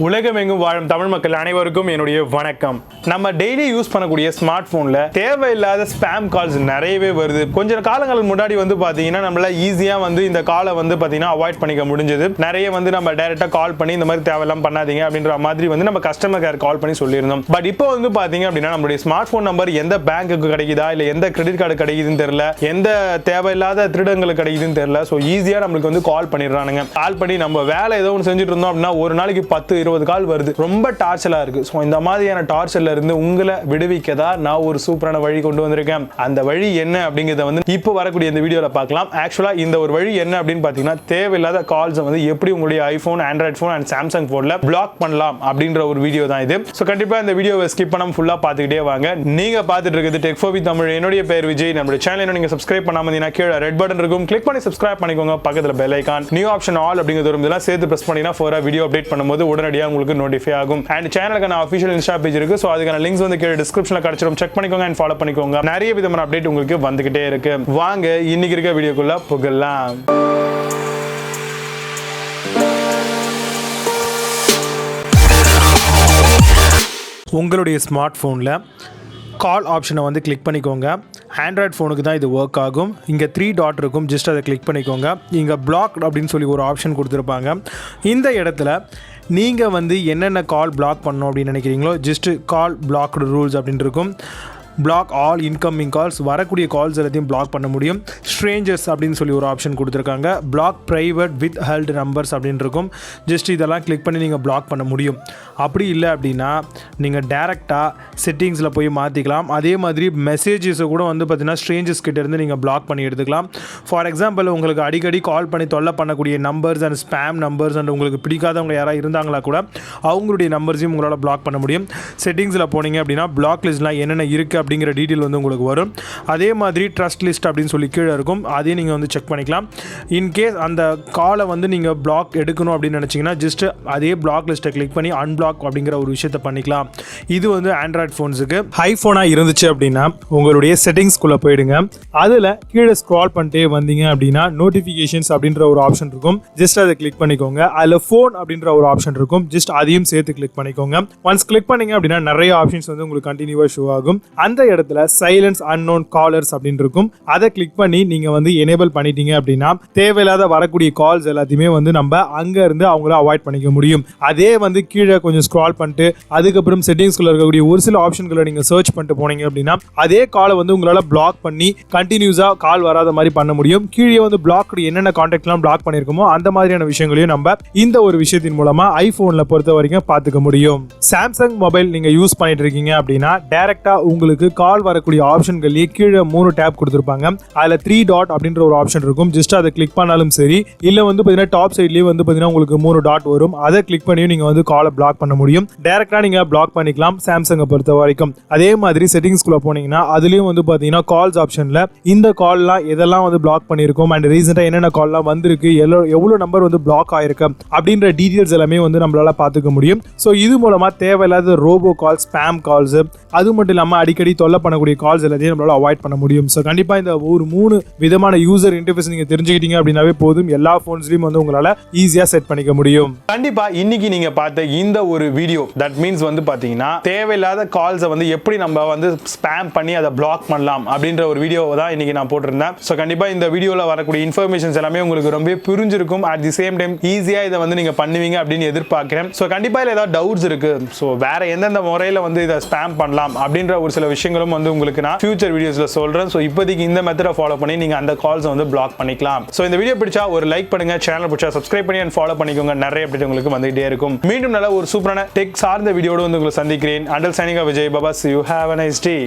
உலகமெங்கும் வாழும் தமிழ் மக்கள் அனைவருக்கும் என்னுடைய வணக்கம். நம்ம டெய்லி யூஸ் பண்ணக்கூடிய ஸ்மார்ட் போன்ல தேவையில்லாத ஸ்பாம் கால்ஸ் நிறையவே வருது. கொஞ்ச காலங்களுக்கு முன்னாடி பாத்தீங்கன்னா நம்மளால ஈஸியா இந்த காலை பாத்தீங்கன்னா அவாய்ட் பண்ணிக்க முடிஞ்சது. நிறைய நம்ம டைரக்டா கால் பண்ணி இந்த மாதிரி தேவையில்லாம் பண்ணாதீங்க அப்படின்ற மாதிரி நம்ம கஸ்டமர் கேர் கால் பண்ணி சொல்லியிருந்தோம். பட் இப்போ பாத்தீங்க அப்படின்னா நம்மளுடைய ஸ்மார்ட் போன் நம்பர் எந்த பேங்க்குக்கு கிடைக்குதா இல்ல எந்த கிரெடிட் கார்டு கிடைக்குதுன்னு தெரியல, எந்த தேவையில்லாத திருடங்களுக்கு கிடைக்குதுன்னு தெரியல. ஸோ ஈஸியா நம்மளுக்கு கால் பண்ணிடுறானுங்க. கால் பண்ணி நம்ம வேலை ஏதோ ஒன்று செஞ்சுட்டு இருந்தோம் அப்படின்னா ஒரு நாளைக்கு 10-20 கால் வருது. ரொம்ப டார்ச்சலா இருக்கு. ஸோ இந்த மாதிரியான டார்ச்சர்ல இருந்து உங்களை விடுவிக்கதா நான் ஒரு சூப்பரான வழி கொண்டு வந்திருக்கேன். அந்த வழி என்ன அப்படிங்கறத இப்போ வரக்கூடிய இந்த வீடியோல பார்க்கலாம். ஆக்சுவலா இந்த ஒரு வழி என்ன அப்படின்னு பாத்தீங்கன்னா தேவையில்லாத கால்ஸ் எப்படி உங்களுடைய iPhone, Android phone and Samsung போன்ல பிளாக் பண்ணலாம் அப்படின்ற ஒரு வீடியோ தான் இது. ஸோ கண்டிப்பா இந்த வீடியோவை ஸ்கிப் பண்ணாம ஃபுல்லா பார்த்துக்கிட்டே வாங்க. நீங்க பார்த்துட்டு இருக்கிறது டெக் ஃபார் வித் தமிழ். என்னுடைய பேர் விஜய். நம்மளுடைய சேனல் நீங்க சப்ஸ்கிரைப் பண்ணாம இருந்தீங்கன்னா கீழே ரெட் பட்டன் இருக்கும், கிளிக் பண்ணி சப்ஸ்கிரைப் பண்ணிக்கோங்க. பக்கத்துல bell icon, new option all அப்படிங்கிறது இதெல்லாம் சேர்த்து பிரஸ் பண்ணீங்கன்னா ஃபோரா வீடியோ அப்டேட் பண்ணும்போது உடனடியாக உங்களுக்கு நோட்டிஃபை ஆகும். அண்ட் சேனலுக்கான ஆஃபிஷியல் இன்ஸ்டா பேஜ் இருக்கு. ஸோ அதுக்கான லிங்க்ஸ் கீழே டிஸ்கிரிப்ஷன்ல கிடைச்சிரும். செக் பண்ணிக்கோங்க அண்ட் ஃபாலோ பண்ணிக்கோங்க. நிறைய விதமான அப்டேட் உங்களுக்கு வந்துகிட்டே இருக்கு. வாங்க இன்னைக்கு இருக்க வீடியோக்குள்ள போகலாம். உங்களுடைய ஸ்மார்ட் ஃபோனில் கால் ஆப்ஷனை கிளிக் பண்ணிக்கோங்க. ஆண்ட்ராய்ட் ஃபோனுக்கு தான் இது ஒர்க் ஆகும். இங்கே 3 டாட் இருக்கும், ஜஸ்ட் அதை கிளிக் பண்ணிக்கோங்க. இங்கே பிளாக் அப்படின்னு சொல்லி ஒரு ஆப்ஷன் கொடுத்துருப்பாங்க. இந்த இடத்துல நீங்கள் என்னென்ன கால் பிளாக் பண்ணணும் அப்படின்னு நினைக்கிறீங்களோ ஜஸ்ட் கால் பிளாக்டு ரூல்ஸ் அப்படின்னு இருக்கும். பிளாக் ஆல் இன்கமிங் கால்ஸ், வரக்கூடிய கால்ஸ் எல்லாத்தையும் பிளாக் பண்ண முடியும். ஸ்ட்ரேஞ்சர்ஸ் அப்படின்னு சொல்லி ஒரு ஆப்ஷன் கொடுத்துருக்காங்க. Block private withheld numbers அப்படின்னு இருக்கும். ஜஸ்ட் இதெல்லாம் கிளிக் பண்ணி நீங்கள் பிளாக் பண்ண முடியும். அப்படி இல்லை அப்படின்னா நீங்கள் டேரெக்டாக செட்டிங்ஸில் போய் மாற்றிக்கலாம். அதே மாதிரி மெசேஜஸை கூட பார்த்தீங்கன்னா ஸ்ட்ரேஞ்சர்ஸ் கிட்டேருந்து நீங்கள் பிளாக் பண்ணி எடுத்துக்கலாம். ஃபார் எக்ஸாம்பிள் உங்களுக்கு அடிக்கடி கால் பண்ணி தொல்லை பண்ணக்கூடிய numbers and spam numbers and உங்களுக்கு பிடிக்காதவங்க யாராவது இருந்தாங்களா கூட அவங்களுடைய நம்பர்ஸையும் உங்களால் பிளாக் பண்ண முடியும். செட்டிங்ஸில் போனீங்க அப்படின்னா பிளாக் லிஸ்ட்லாம் என்னென்ன இருக்குது அப்படிங்கிற டீட்டெயில் உங்களுக்கு வரும். அதே மாதிரி ட்ரஸ்ட் லிஸ்ட் அப்படின்னு சொல்லி கீழே இருக்கும். அதையும் நீங்கள் செக் பண்ணிக்கலாம். இன்கேஸ் அந்த காலை நீங்கள் பிளாக் எடுக்கணும் அப்படின்னு நினச்சிங்கன்னா ஜஸ்ட் அதே பிளாக் லிஸ்ட்டை கிளிக் பண்ணி அன்பிளாக் அப்படிங்கிற ஒரு விஷயத்தை பண்ணிக்கலாம். இது ஆண்ட்ராய்ட் ஃபோன்ஸுக்கு. ஐஃபோனாக இருந்துச்சு அப்படின்னா உங்களுடைய செட்டிங்ஸ்குள்ளே போயிடுங்க. அதில் கீழே ஸ்க்ரால் பண்ணிட்டே வந்தீங்க அப்படின்னா நோட்டிஃபிகேஷன்ஸ் அப்படின்ற ஒரு ஆப்ஷன் இருக்கும். ஜஸ்ட் அதை கிளிக் பண்ணிக்கோங்க. அதில் ஃபோன் அப்படின்ற ஒரு ஆப்ஷன் இருக்கும். ஜஸ்ட் அதையும் சேர்த்து கிளிக் பண்ணிக்கோங்க. ஒன்ஸ் கிளிக் பண்ணீங்க அப்படின்னா நிறைய ஆப்ஷன்ஸ் உங்களுக்கு கண்டினியூவாக ஷோ ஆகும். அந்த இடத்துல சைலன்ஸ் அன்னோன் காலர்ஸ் அப்படின்னு இருக்கும். அதை கிளிக் பண்ணி நீங்க எனேபிள் பண்ணிட்டீங்க அப்படின்னா தேவையில்லாத வரக்கூடிய கால்ஸ் எல்லாத்தையுமே நம்ம அங்க இருந்து அவங்கள அவாய்ட் பண்ணிக்க முடியும். அதே கீழே கொஞ்சம் ஸ்க்ரால் பண்ணிட்டு அதுக்கப்புறம் செட்டிங்ஸ்குள்ள இருக்கக்கூடிய ஒரு சில ஆப்ஷன்களை நீங்க சர்ச் பண்ணிட்டு போனீங்க அப்படின்னா அதே காலை உங்களால பிளாக் பண்ணி கண்டினியூஸா கால் வராத மாதிரி பண்ண முடியும். கீழே பிளாக் என்னென்ன கான்டாக்ட்லாம் பிளாக் பண்ணிருக்கோமோ அந்த மாதிரியான விஷயங்களையும் நம்ம இந்த ஒரு விஷயத்தின் மூலமா ஐபோன்ல பொறுத்த வரைக்கும் பார்த்துக்க முடியும். சாம்சங் மொபைல் நீங்க யூஸ் பண்ணிட்டு இருக்கீங்க அப்படின்னா டைரக்டா உங்களுக்கு கால் வரக்கூடிய ஆப்ஷன்கள்லயே கீழே 3 டேப் கொடுத்திருப்பாங்க. அதுல 3 டாட் அப்படின்ற ஒரு ஆப்ஷன் இருக்கும். ஜஸ்ட் அதை கிளிக் பண்ணாலும் சரி, இல்ல பாத்தீங்கன்னா டாப் சைட்லயே பாத்தீங்கன்னா உங்களுக்கு 3 டாட் வரும். அதை கிளிக் பண்ணி நீங்க காலை பிளாக் பண்ண முடியும். டைரக்டா நீங்க பிளாக் பண்ணிக்கலாம் சாம்சங்கை பொறுத்த வரைக்கும். அதே மாதிரி செட்டிங்ஸ்குள்ள போனீங்கன்னா அதுலயும் பாத்தீங்கன்னா கால்ஸ் ஆப்ஷன்ல இந்த கால்லாம் எதெல்லாம் பிளாக் பண்ணிருக்கோம் அண்ட் ரீசெண்டா என்னென்ன கால்லாம் வந்திருக்கு, எவ்வளவு நம்பர் பிளாக் ஆயிருக்கு அப்படின்ற டீடைல்ஸ் எல்லாமே நம்மளால பாத்துக்க முடியும். சோ இது மூலமா தேவையில்லாத ரோபோ கால், ஸ்பாம் கால்ஸ், அது மட்டும் இல்லாம அடிக்கடி தொல்லை பண்ணக்கூடிய கால்ஸ் எல்லாத்தையும் நம்மளால அவாய்ட் பண்ண முடியும். ஸோ கண்டிப்பா இந்த ஒரு 3 விதமான யூசர் இன்டர்ஃபேஸ் நீங்க தெரிஞ்சுக்கிட்டீங்க அப்படின்னாவே போதும். எல்லா போன்ஸ்லயும் உங்களால ஈஸியா செட் பண்ணிக்க முடியும். கண்டிப்பா இன்னைக்கு நீங்க பார்த்த இந்த ஒரு வீடியோ தட் மீன்ஸ் பாத்தீங்கன்னா தேவையில்லாத கால்ஸ் எப்படி நம்ம ஸ்பாம் பண்ணி அதை பிளாக் பண்ணலாம் அப்படின்ற ஒரு வீடியோ தான் இன்னைக்கு நான் போட்டிருந்தேன். ஸோ கண்டிப்பா இந்த வீடியோல வரக்கூடிய இன்ஃபர்மேஷன்ஸ் எல்லாமே உங்களுக்கு ரொம்ப புரிஞ்சிருக்கும். அட் தி சேம் டைம் ஈஸியா இதை நீங்க பண்ணுவீங்க அப்படின்னு எதிர்பார்க்கிறேன். ஸோ கண்டிப்பா இதுல ஏதாவது டவுட்ஸ் இருக்கு, ஸோ வேற எந்தெந்த முறையில இதை ஸ்பாம் பண்ணலாம் அப்படின்ற ஒரு சில விஷயங்களும் உங்களுக்கு நான் ஃபியூச்சர் வீடியோஸ்ல சொல்றேன். சோ இப்போதைக்கு இந்த மெத்தட ஃபாலோ பண்ணி நீங்க அந்த கால்ஸ் பிளாக் பண்ணிக்கலாம். சோ இந்த வீடியோ பிடிச்சா ஒரு லைக் பண்ணுங்க, சேனல் பிடிச்சா சப்ஸ்கிரைப் பண்ணி ஃபாலோ பண்ணிக்கோங்க. நிறைய அப்டேட் உங்களுக்கு வந்துட்டே இருக்கும். மீண்டும் நல்ல ஒரு சூப்பரான டெக் சார்ந்த வீடியோட உங்களை சந்திக்கிறேன். Until signing off Vijay. Baba, see you, have a nice day.